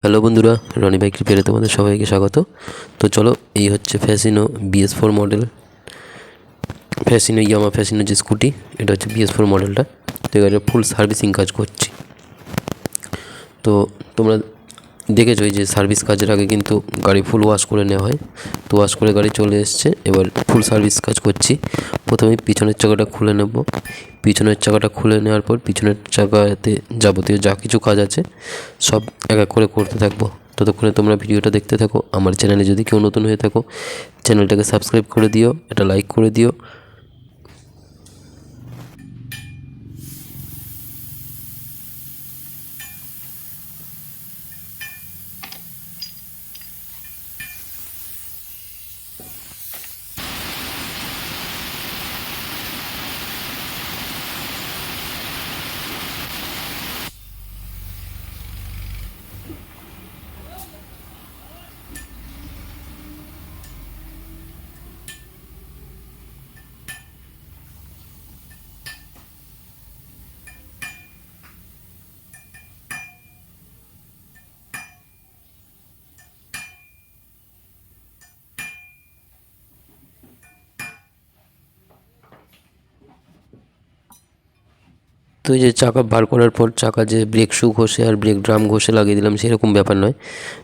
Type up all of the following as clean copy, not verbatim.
Hello বন্ধুরা, Roni bike রিপেয়ারে তোমাদের সবাইকে স্বাগত। তো চলো, এই হচ্ছে ফ্যাসিনো BS4 মডেল, ইয়ামা ফ্যাসিনো যে স্কুটি, এটা হচ্ছে BS4 মডেলটা। তো এখানে ফুল সার্ভিসিং কাজ করছি। তো তোমরা দেখেছো এই যে সার্ভিস কাজের আগে কিন্তু গাড়ি ফুল ওয়াশ করে নেওয়া হয়। তো ওয়াশ করে গাড়ি চলে এসছে, এবার ফুল সার্ভিস কাজ করছি। প্রথমে পিছনের চাকাটা খুলে নেব। পিছনের চাকাটা খুলে নেওয়ার পর পিছনের চাকাতে যাবতীয় যা কিছু কাজ আছে সব এক এক করে করতে থাকবো। ততক্ষণে তোমরা ভিডিওটা দেখতে থাকো। আমার চ্যানেলে যদি কেউ নতুন হয়ে থাকো, চ্যানেলটাকে সাবস্ক্রাইব করে দিও, এটা লাইক করে দিও। তো এই যে চাকা বার করার পর চাকা যে ব্রেক শু ঘষে আর ব্রেক ড্রাম ঘষে লাগিয়ে দিলাম সেরকম ব্যাপার নয়।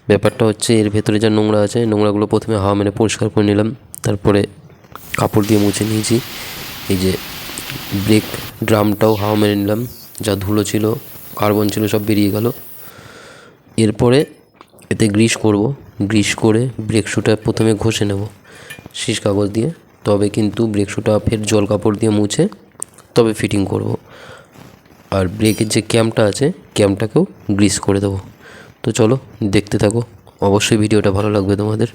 ব্যাপারটা হচ্ছে এর ভেতরে যা নোংরা আছে, নোংরাগুলো প্রথমে হাওয়া মেরে পরিষ্কার করে নিলাম, তারপরে কাপড় দিয়ে মুছে নিয়েছি। এই যে ব্রেক ড্রামটাও হাওয়া মেরে নিলাম, যা ধুলো ছিল, কার্বন ছিল, সব বেরিয়ে গেল। এরপরে এতে গ্রিস করব। গ্রিস করে ব্রেক শুটা প্রথমে ঘষে নেব শিস কাগজ দিয়ে, তবে কিন্তু ব্রেক শুটা ফের জল কাপড় দিয়ে মুছে তবে ফিটিং করব। আর ব্রেকের যে ক্যামটা আছে, ক্যামটাকেও গ্রিস করে দেবো। তো চলো দেখতে থাকো, অবশ্যই ভিডিওটা ভালো লাগবে তোমাদের।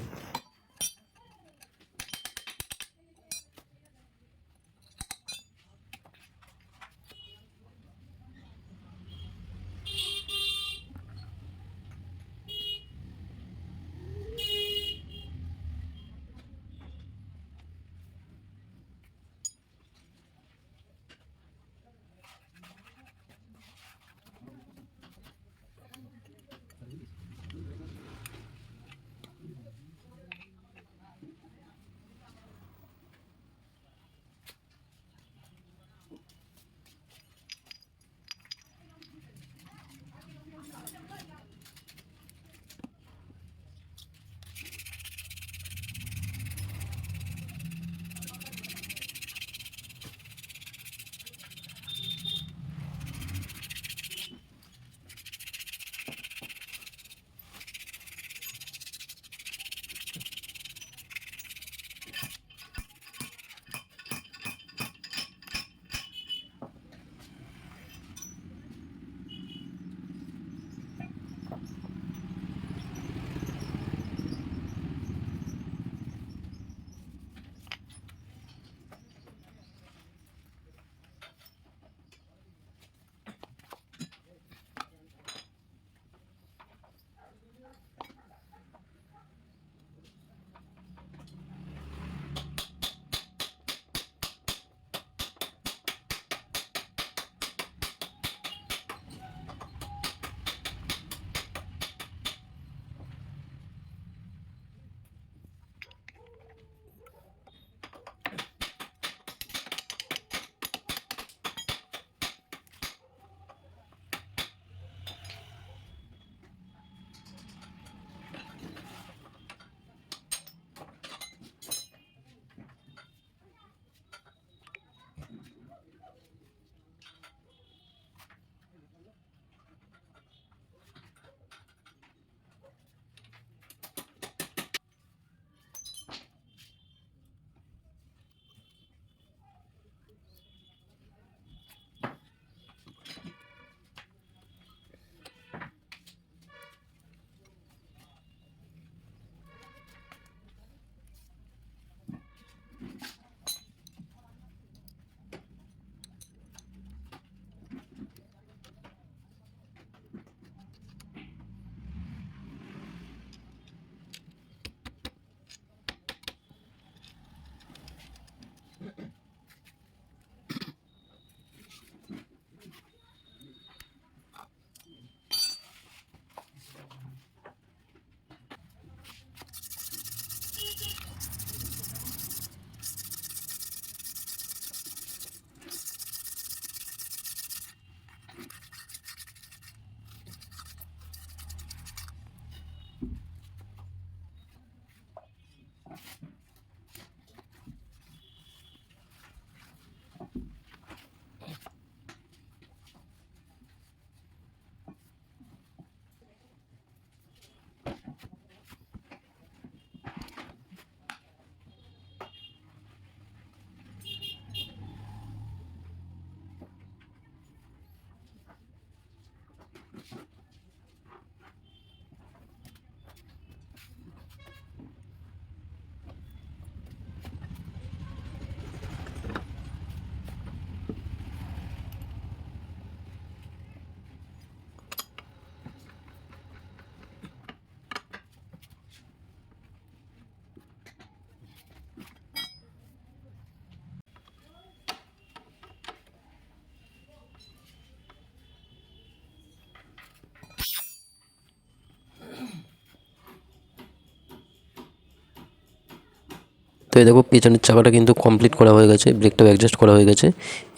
এই দেখো পেছনের চাকাটা কিন্তু কমপ্লিট করা হয়ে গেছে, ব্রেকটাও অ্যাডজাস্ট করা হয়ে গেছে।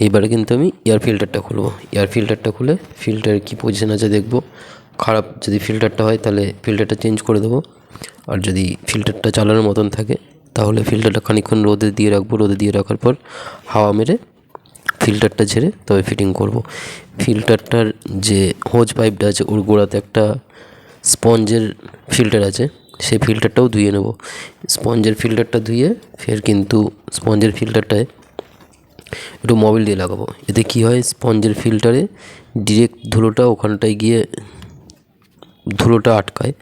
এইবারে কিন্তু আমি এয়ার ফিল্টারটা খুলবো। এয়ার ফিল্টারটা খুলে ফিল্টারের কী পজিশন আছে দেখবো। খারাপ যদি ফিল্টারটা হয় তাহলে ফিল্টারটা চেঞ্জ করে দেবো, আর যদি ফিল্টারটা চালানোর মতন থাকে তাহলে ফিল্টারটা খানিকক্ষণ রোদে দিয়ে রাখবো। রোদে দিয়ে রাখার পর হাওয়া মেরে ফিল্টারটা ঝেড়ে তবে ফিটিং করব। ফিল্টারটার যে হোজ পাইপটা আছে ওর গোড়াতে একটা স্পঞ্জের ফিল্টার আছে, সেই ফিল্টারটাও ধুয়ে নেব। স্পঞ্জের ফিল্টারটা ধুয়ে ফের কিন্তু স্পঞ্জের ফিল্টারটায় একটু মোবিল দিয়ে লাগাবো। এতে কী হয়, স্পঞ্জের ফিল্টারে ডিরেক্ট ধুলোটা ওখানটায় গিয়ে ধুলোটা আটকায়।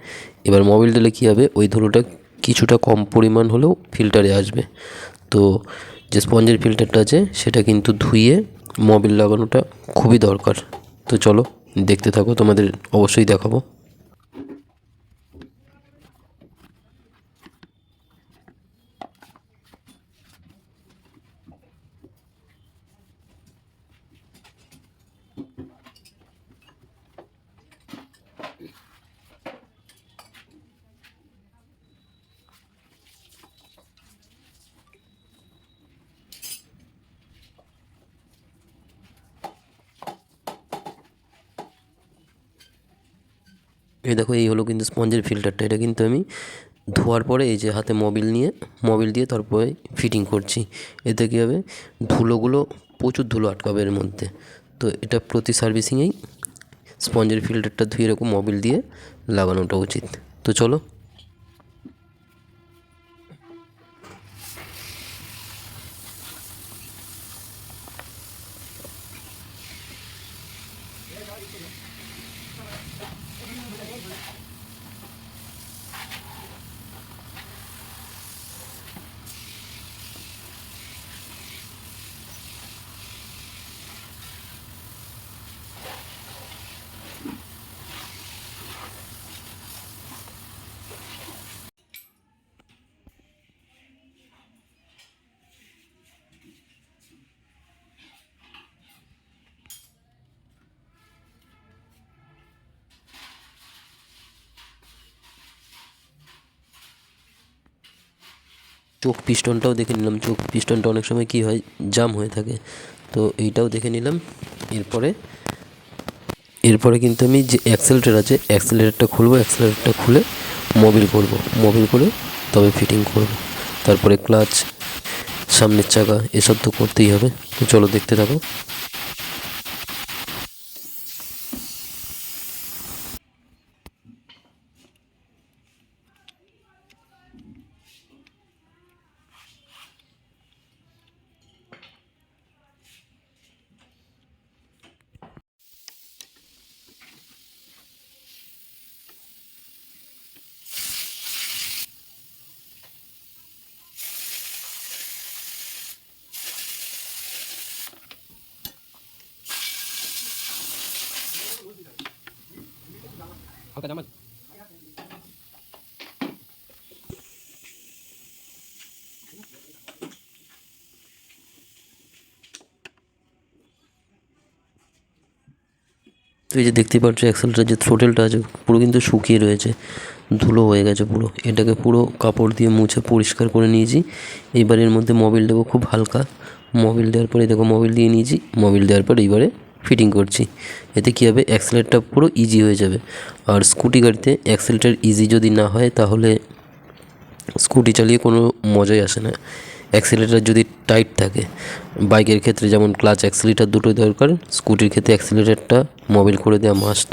এবার মোবিল দিলে কী হবে, ওই ধুলোটা কিছুটা কম পরিমাণ হলেও ফিল্টারে আসবে। তো যে স্পঞ্জের ফিল্টারটা আছে সেটা কিন্তু ধুয়ে মোবিল লাগানোটা খুবই দরকার। তো চলো দেখতে থাকো, তোমাদের অবশ্যই দেখাবো। এই দেখো, এই হলো কিন্তু স্পঞ্জের ফিল্টারটা। এটা কিন্তু আমি ধোয়ার পরে এই যে হাতে মোবিল দিয়ে তারপরে ফিটিং করছি। এতে কী হবে, ধুলোগুলো প্রচুর ধুলো আটকাবে এর মধ্যে। তো এটা প্রতি সার্ভিসিংয়েই স্পঞ্জের ফিল্টারটা ধুয়ে এরকম মোবিল দিয়ে লাগানোটা উচিত। তো চলো। চোখ পিস্টনটাও দেখে নিলাম। চোখ পিস্টনটা অনেক সময় কী হয়, জাম হয়ে থাকে। তো এইটাও দেখে নিলাম। এরপরে কিন্তু আমি যে অ্যাক্সেলেরেটর আছে, অ্যাক্সেলেরেটরটা খুলবো। অ্যাক্সেলেরেটরটা খুলে মোবিল করব। মোবিল করে তবে ফিটিং করব। তারপরে ক্লাচ, সামনের চাকা, এসব তো করতেই হবে। তো চলো দেখতে থাকো। তো এই যে দেখতেই পাচ্ছ অ্যাক্সেলটার যে থ্রোটেলটা আছে পুরো কিন্তু শুকিয়ে রয়েছে, ধুলো হয়ে গেছে পুরো। এটাকে পুরো কাপড় দিয়ে মুছে পরিষ্কার করে নিয়েছি। এইবার এর মধ্যে মোবিল দেবো খুব হালকা। মোবিল দেওয়ার পরে দেখো মোবিল দিয়ে নিয়েছি। মোবিল দেওয়ার পর এইবারে ফিটিং করছি। এতে কী হবে, অ্যাক্সেলেটরটা পুরো ইজি হয়ে যাবে। আর স্কুটি গাড়িতে অ্যাক্সেলেটর ইজি যদি না হয় তাহলে স্কুটি চালিয়ে কোনো মজাই আসে না। অ্যাক্সিলেটার যদি টাইট থাকে, বাইকের ক্ষেত্রে যেমন ক্লাচ অ্যাক্সিলেটার দুটোই দরকার, স্কুটির ক্ষেত্রে অ্যাক্সিলেটারটা মোবিল করে দেওয়া মাস্ট।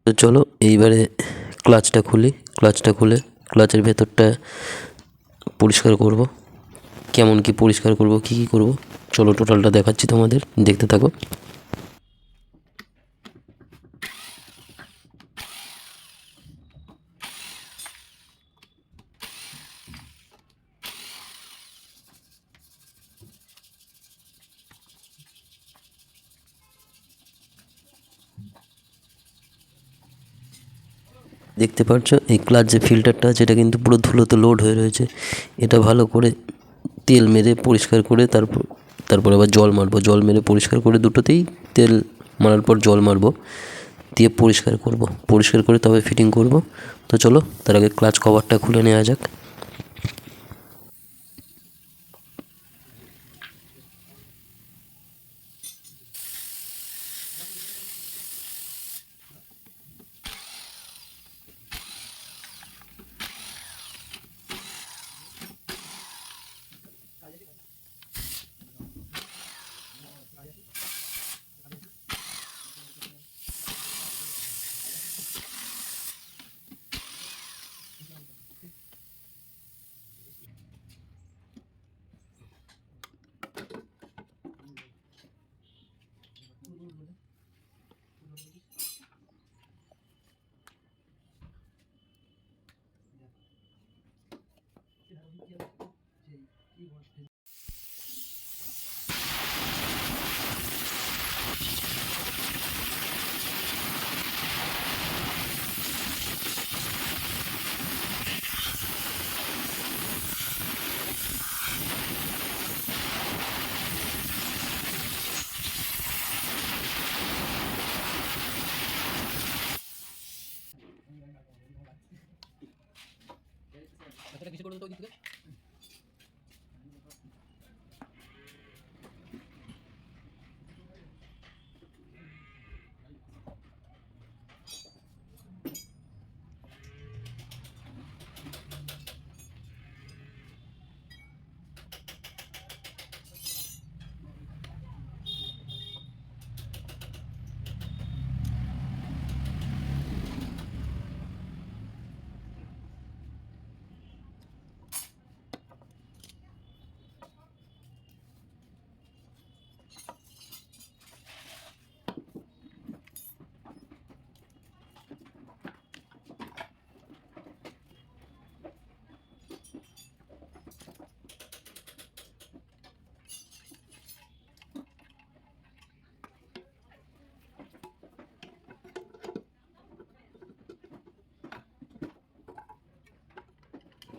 তো চলো এইবারে ক্লাচটা খুলি। ক্লাচটা খুলে ক্লাচের ভেতরটা পরিষ্কার করব। কেমন কি পরিষ্কার করব, কী কী করব, চলো টোটালটা দেখাচ্ছি তোমাদের, দেখতে থাকো। দেখতে পাচ্ছ এই ক্লাচ যে ফিল্টারটা আছে এটা কিন্তু পুরো ধুলোতে লোড হয়ে রয়েছে। এটা ভালো করে তেল মেরে পরিষ্কার করে তারপর আবার জল মারবো, জল মেরে পরিষ্কার করে দুটোতেই তেল মারার পর জল মারবো, দিয়ে পরিষ্কার করব, পরিষ্কার করে তবে ফিটিং করব। তো চলো তার আগে ক্লাচ কভারটা খুলে নেওয়া যাক।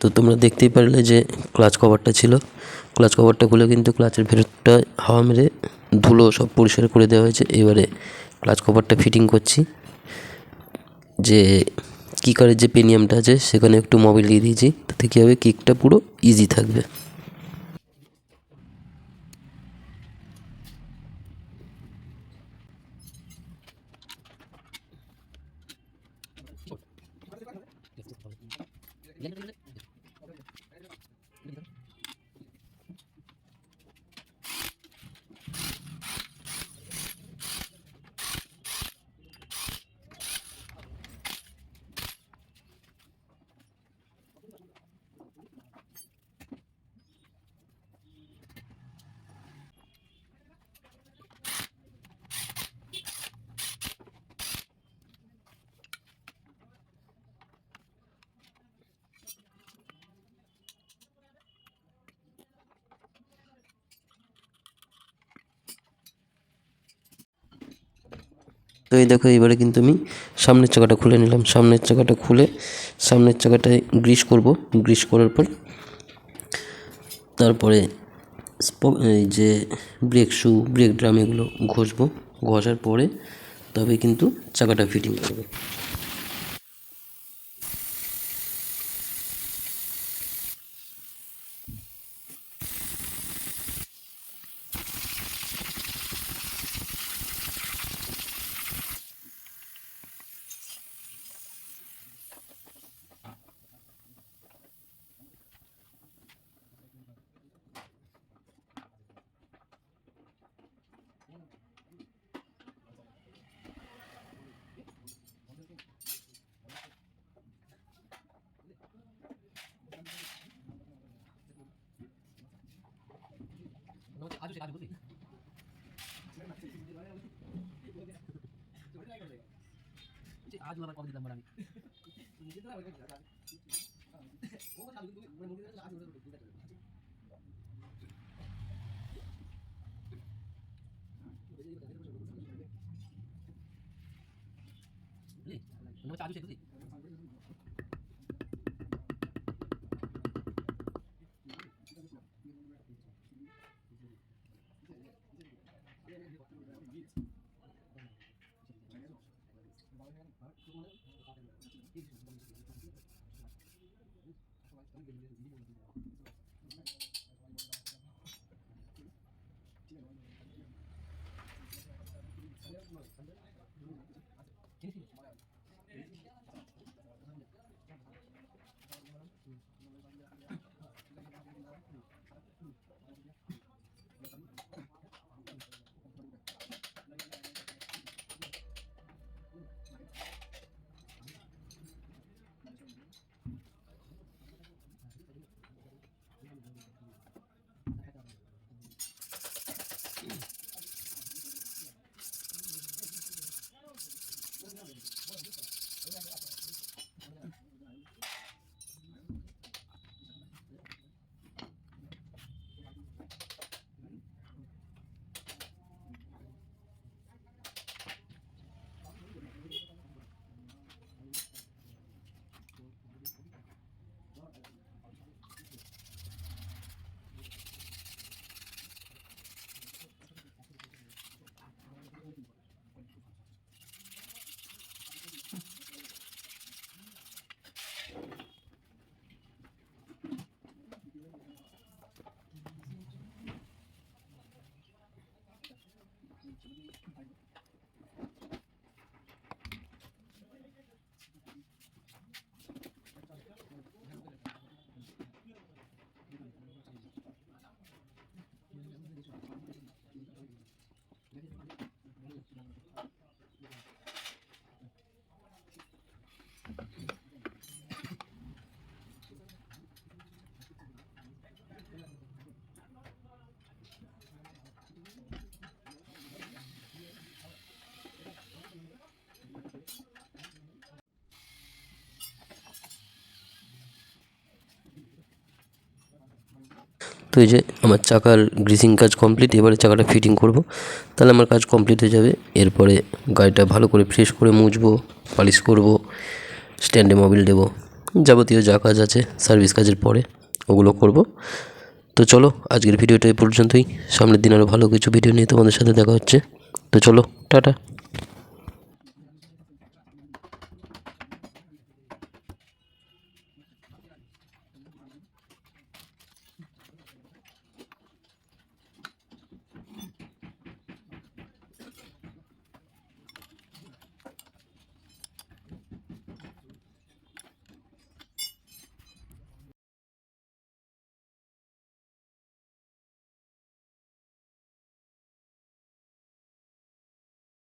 তো তোমরা দেখতেই পারলে যে ক্লাচ কভারটা ছিল, ক্লাচ কভারটা খুলে কিন্তু ক্লাচের ভেতরটা হাওয়া মেরে ধুলো সব পরিষ্কার করে দেওয়া হয়েছে। এবারে ক্লাচ কভারটা ফিটিং করছি। যে কিকারের যে পেনিয়ামটা আছে সেখানে একটু মোবিল দিয়ে দিয়েছি, তাতে কী হবে কিকটা পুরো ইজি থাকবে। তো এই দেখো এবারে কিন্তু আমি সামনের চাকাটা খুলে নিলাম। সামনের চাকাটা খুলে সামনের চাকাটায় গ্রিস করব, গ্রিস করার পর তারপরে এই যে ব্রেক শু, ব্রেক ড্রাম এগুলো ঘষবো, ঘষার পরে তবে কিন্তু চাকাটা ফিটিং করবে। তো এই যে আমার চাকার গ্রিসিং কাজ কমপ্লিট, এবারে চাকাটা ফিটিং করব, তাহলে আমার কাজ কমপ্লিট হয়ে যাবে। এরপরে গাড়িটা ভালো করে ফ্রেশ করে মুছবো, পালিশ করব, স্ট্যান্ডে মোবিল দেবো, যাবতীয় যা কাজ আছে সার্ভিস কাজের পরে ওগুলো করব। তো চলো আজকের ভিডিওটা এই পর্যন্তই, সামনের দিন আরও ভালো কিছু ভিডিও নিয়ে তোমাদের সাথে দেখা হচ্ছে। তো চলো, টাটা।